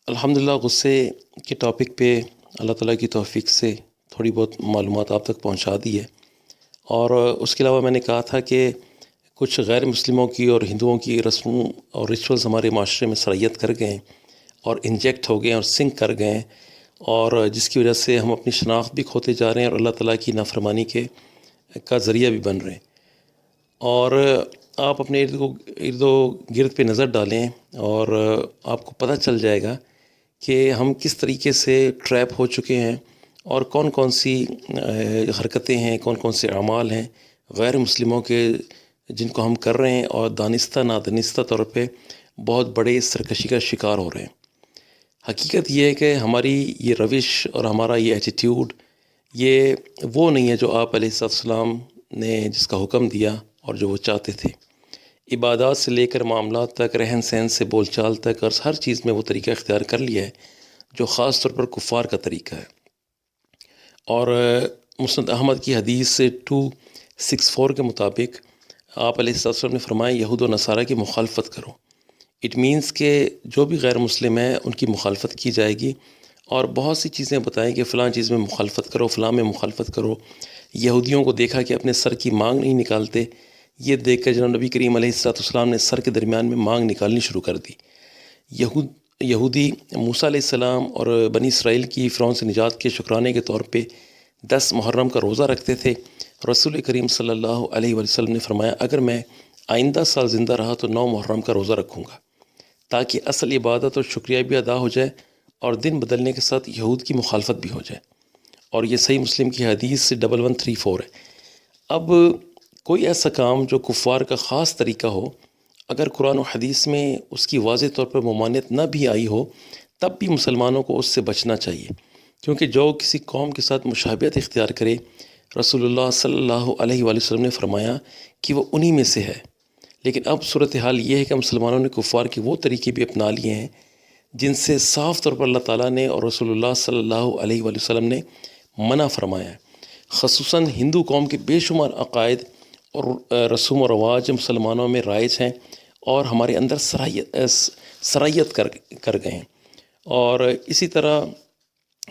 الحمدللہ غصے کے ٹاپک پہ اللہ تعالیٰ کی توفیق سے تھوڑی بہت معلومات آپ تک پہنچا دی ہے، اور اس کے علاوہ میں نے کہا تھا کہ کچھ غیر مسلموں کی اور ہندوؤں کی رسموں اور ریچولز ہمارے معاشرے میں سرایت کر گئے ہیں اور انجیکٹ ہو گئے ہیں اور سنک کر گئے ہیں، اور جس کی وجہ سے ہم اپنی شناخت بھی کھوتے جا رہے ہیں اور اللہ تعالیٰ کی نافرمانی کا ذریعہ بھی بن رہے ہیں۔ اور آپ اپنے ارد و گرد پہ نظر ڈالیں اور آپ کو پتہ چل جائے گا کہ ہم کس طریقے سے ٹریپ ہو چکے ہیں اور کون کون سی حرکتیں ہیں، کون کون سے اعمال ہیں غیر مسلموں کے جن کو ہم کر رہے ہیں، اور دانستہ نادانستہ طور پہ بہت بڑے سرکشی کا شکار ہو رہے ہیں۔ حقیقت یہ ہے کہ ہماری یہ روش اور ہمارا یہ ایٹیٹیوڈ یہ وہ نہیں ہے جو آپ علیہ السلام نے جس کا حکم دیا اور جو وہ چاہتے تھے۔ عبادات سے لے کر معاملات تک، رہن سہن سے بول چال تک، اور ہر چیز میں وہ طریقہ اختیار کر لیا ہے جو خاص طور پر کفار کا طریقہ ہے۔ اور مسند احمد کی حدیث 264 کے مطابق آپ علیہ السلام نے فرمایا یہود و نصارہ کی مخالفت کرو۔ اٹ مینس کہ جو بھی غیر مسلم ہیں ان کی مخالفت کی جائے گی، اور بہت سی چیزیں بتائیں کہ فلاں چیز میں مخالفت کرو، فلاں میں مخالفت کرو۔ یہودیوں کو دیکھا کہ اپنے سر کی مانگ نہیں نکالتے، یہ دیکھ کر جناب نبی کریم علیہ السلام نے سر کے درمیان میں مانگ نکالنی شروع کر دی۔ یہودی موسیٰ علیہ السلام اور بنی اسرائیل کی فرعون سے نجات کے شکرانے کے طور پہ 10 محرم کا روزہ رکھتے تھے۔ رسول کریم صلی اللہ علیہ وسلم نے فرمایا اگر میں آئندہ سال زندہ رہا تو 9 محرم کا روزہ رکھوں گا، تاکہ اصل عبادت اور شکریہ بھی ادا ہو جائے اور دن بدلنے کے ساتھ یہود کی مخالفت بھی ہو جائے۔ اور یہ صحیح مسلم کی حدیث 1134 ہے۔ اب کوئی ایسا کام جو کفار کا خاص طریقہ ہو، اگر قرآن و حدیث میں اس کی واضح طور پر ممانعت نہ بھی آئی ہو، تب بھی مسلمانوں کو اس سے بچنا چاہیے، کیونکہ جو کسی قوم کے ساتھ مشابہت اختیار کرے، رسول اللہ صلی اللہ علیہ وآلہ وسلم نے فرمایا کہ وہ انہی میں سے ہے۔ لیکن اب صورتحال یہ ہے کہ مسلمانوں نے کفار کے وہ طریقے بھی اپنا لیے ہیں جن سے صاف طور پر اللہ تعالیٰ نے اور رسول اللہ صلی اللہ علیہ وآلہ وسلم نے منع فرمایا ہے۔ خصوصاً ہندو قوم کے بے شمار عقائد اور رسوم و رواج مسلمانوں میں رائج ہیں اور ہمارے اندر سرایت کر گئے ہیں، اور اسی طرح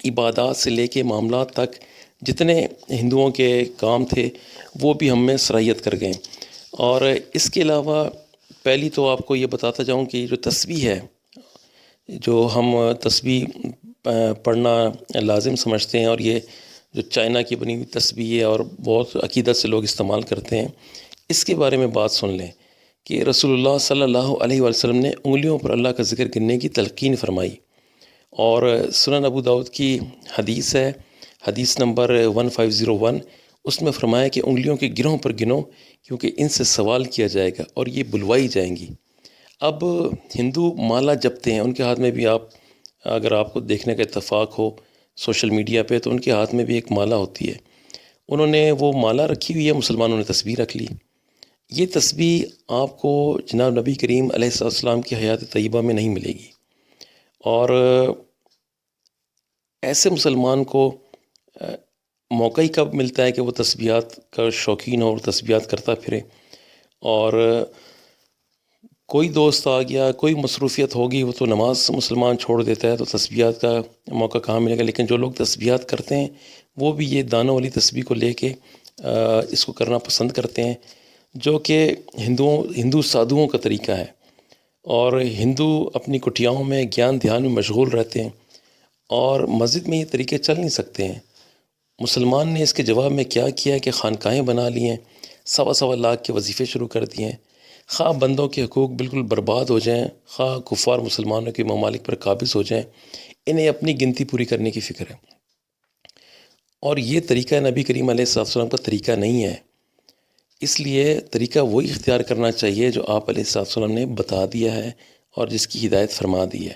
عبادات سے لے کے معاملات تک جتنے ہندوؤں کے کام تھے وہ بھی ہم میں سرایت کر گئے ہیں۔ اور اس کے علاوہ پہلی تو آپ کو یہ بتاتا جاؤں کہ جو تسبیح ہے، جو ہم تسبیح پڑھنا لازم سمجھتے ہیں، اور یہ جو چائنا کی بنی ہوئی تسبیح ہے اور بہت عقیدت سے لوگ استعمال کرتے ہیں، اس کے بارے میں بات سن لیں کہ رسول اللہ صلی اللہ علیہ وسلم نے انگلیوں پر اللہ کا ذکر گننے کی تلقین فرمائی، اور سنن ابو داؤد کی حدیث ہے، حدیث نمبر 1501، اس میں فرمایا کہ انگلیوں کے گروہوں پر گنو کیونکہ ان سے سوال کیا جائے گا اور یہ بلوائی جائیں گی۔ اب ہندو مالا جپتے ہیں، ان کے ہاتھ میں بھی اگر آپ کو دیکھنے کا اتفاق ہو سوشل میڈیا پہ تو ان کے ہاتھ میں بھی ایک مالا ہوتی ہے، انہوں نے وہ مالا رکھی ہوئی ہے، مسلمانوں نے تسبیح رکھ لی۔ یہ تسبیح آپ کو جناب نبی کریم علیہ السلام کی حیات طیبہ میں نہیں ملے گی، اور ایسے مسلمان کو موقع ہی کب ملتا ہے کہ وہ تسبیحات کا شوقین ہو اور تسبیحات کرتا پھرے، اور کوئی دوست آ گیا، کوئی مصروفیت ہوگی، وہ تو نماز مسلمان چھوڑ دیتا ہے، تو تسبیحات کا موقع کہاں ملے گا۔ لیکن جو لوگ تسبیحات کرتے ہیں وہ بھی یہ دانوں والی تسبیح کو لے کے اس کو کرنا پسند کرتے ہیں، جو کہ ہندو سادھوؤں کا طریقہ ہے، اور ہندو اپنی کٹیاؤں میں گیان دھیان میں مشغول رہتے ہیں، اور مسجد میں یہ طریقے چل نہیں سکتے ہیں۔ مسلمان نے اس کے جواب میں کیا کیا کہ خانقاہیں بنا لی ہیں، 1.25 لاکھ کے وظیفے شروع کر دیے ہیں، خواہ بندوں کے حقوق بالکل برباد ہو جائیں، خواہ کفار مسلمانوں کے ممالک پر قابض ہو جائیں، انہیں اپنی گنتی پوری کرنے کی فکر ہے۔ اور یہ طریقہ نبی کریم علیہ السلام کا طریقہ نہیں ہے، اس لیے طریقہ وہی اختیار کرنا چاہیے جو آپ علیہ السلام نے بتا دیا ہے اور جس کی ہدایت فرما دی ہے۔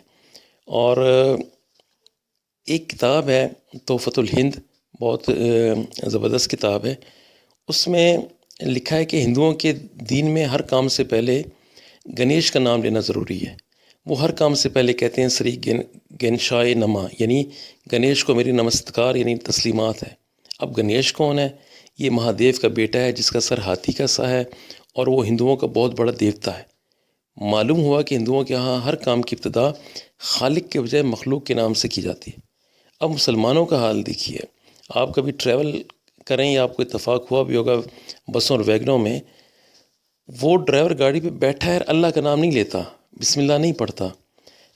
اور ایک کتاب ہے تحفۃ الہند، بہت زبردست کتاب ہے، اس میں لکھا ہے کہ ہندوؤں کے دین میں ہر کام سے پہلے گنیش کا نام لینا ضروری ہے۔ وہ ہر کام سے پہلے کہتے ہیں سری گنشائے نما، یعنی گنیش کو میری نمسکار یعنی تسلیمات ہے۔ اب گنیش کون ہے؟ یہ مہادیو کا بیٹا ہے جس کا سر ہاتھی کا سا ہے، اور وہ ہندوؤں کا بہت بڑا دیوتا ہے۔ معلوم ہوا کہ ہندوؤں کے ہاں ہر کام کی ابتدا خالق کے بجائے مخلوق کے نام سے کی جاتی ہے۔ اب مسلمانوں کا حال دیکھیے، آپ کبھی ٹریول کریں یا آپ کو اتفاق ہوا بھی ہوگا بسوں اور ویگنوں میں، وہ ڈرائیور گاڑی پہ بیٹھا ہے، اللہ کا نام نہیں لیتا، بسم اللہ نہیں پڑھتا،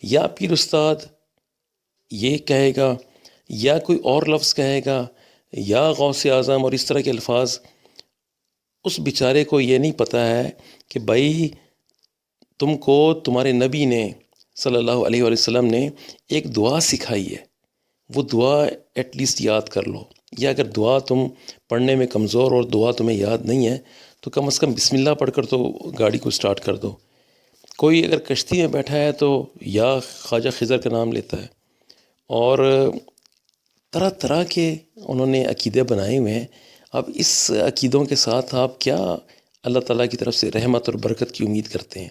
یا پیر استاد یہ کہے گا یا کوئی اور لفظ کہے گا یا غوث اعظم اور اس طرح کے الفاظ۔ اس بیچارے کو یہ نہیں پتہ ہے کہ بھائی تم کو تمہارے نبی نے صلی اللہ علیہ وآلہ وسلم نے ایک دعا سکھائی ہے، وہ دعا ایٹ لیسٹ یاد کر لو، یا اگر دعا تم پڑھنے میں کمزور اور دعا تمہیں یاد نہیں ہے تو کم از کم بسم اللہ پڑھ کر تو گاڑی کو سٹارٹ کر دو۔ کوئی اگر کشتی میں بیٹھا ہے تو یا خواجہ خضر کا نام لیتا ہے، اور طرح طرح کے انہوں نے عقیدے بنائے ہوئے ہیں۔ اب اس عقیدوں کے ساتھ آپ کیا اللہ تعالیٰ کی طرف سے رحمت اور برکت کی امید کرتے ہیں؟